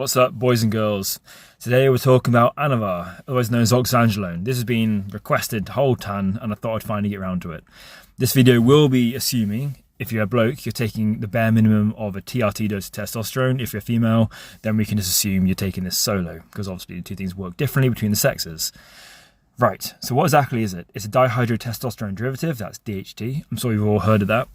What's up, boys and girls? Today we're talking about Anavar, otherwise known as Oxandrolone. This has been requested the whole ton and I thought I'd finally get around to it. This video will be assuming if you're a bloke, you're taking the bare minimum of a TRT dose of testosterone. If you're a female, then we can just assume you're taking this solo, because obviously the two things work differently between the sexes. Right, so what exactly is it? It's a dihydrotestosterone derivative, that's DHT. I'm sure you've all heard of that.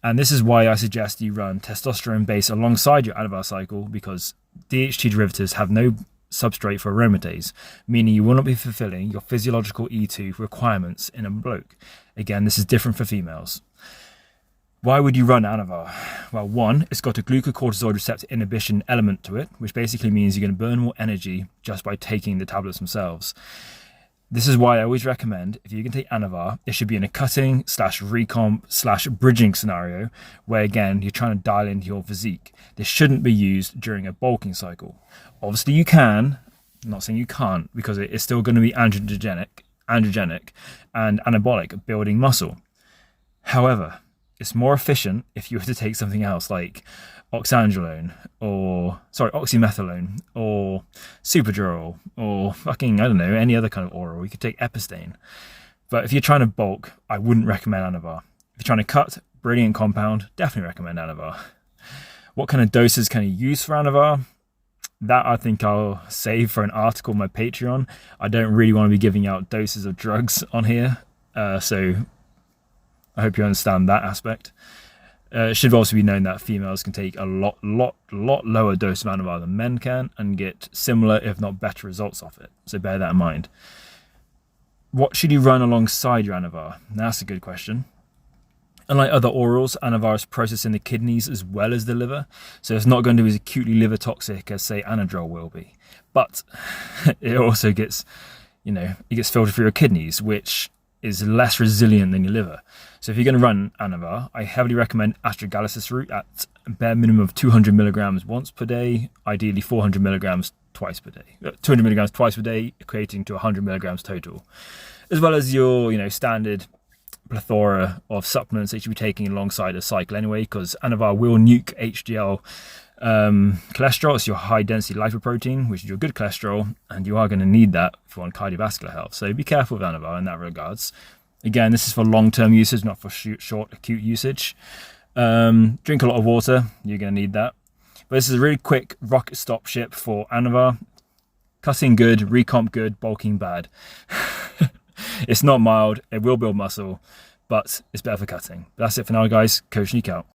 And this is why I suggest you run testosterone base alongside your Anavar cycle, because DHT derivatives have no substrate for aromatase, meaning you will not be fulfilling your physiological E2 requirements in a bloke. Again, this is different for females. Why would you run Anavar? Well, one, it's got a glucocorticoid receptor inhibition element to it, which basically means you're going to burn more energy just by taking the tablets themselves. This is why I always recommend, if you can take Anavar, it should be in a cutting / recomp / bridging scenario, where again, you're trying to dial into your physique. This shouldn't be used during a bulking cycle. Obviously you can, I'm not saying you can't, because it is still going to be androgenic and anabolic, building muscle. However, it's more efficient if you were to take something else like oxymethylone or Supergerol or fucking, I don't know, any other kind of oral. You could take Epistane. But if you're trying to bulk, I wouldn't recommend Anavar. If you're trying to cut, brilliant compound, definitely recommend Anavar. What kind of doses can you use for Anavar? That I think I'll save for an article on my Patreon. I don't really want to be giving out doses of drugs on here. So I hope you understand that aspect. It should also be known that females can take a lot lower dose of Anavar than men can and get similar, if not better, results off it. So bear that in mind. What should you run alongside your Anavar? That's a good question. Unlike other orals, Anavar is processed in the kidneys as well as the liver, so it's not going to be as acutely liver toxic as, say, Anadrol will be. But it also gets, it gets filtered through your kidneys, which is less resilient than your liver. So if you're going to run Anavar, I heavily recommend astragalus route at a bare minimum of 200 milligrams once per day, ideally 400 milligrams twice per day. 200 milligrams twice per day, equating to 100 milligrams total. As well as your, standard plethora of supplements that you should be taking alongside a cycle anyway, because Anavar will nuke HDL cholesterol. It's your high density lipoprotein, which is your good cholesterol, and you are going to need that if you want cardiovascular health. So be careful with Anavar in that regards. Again, this is for long-term usage, not for short acute usage. Drink a lot of water, you're going to need that. But this is a really quick rocket stop ship for Anavar. Cutting good, recomp good, bulking bad. It's not mild, it will build muscle, but it's better for cutting. That's it for now, guys. Coach Nick out.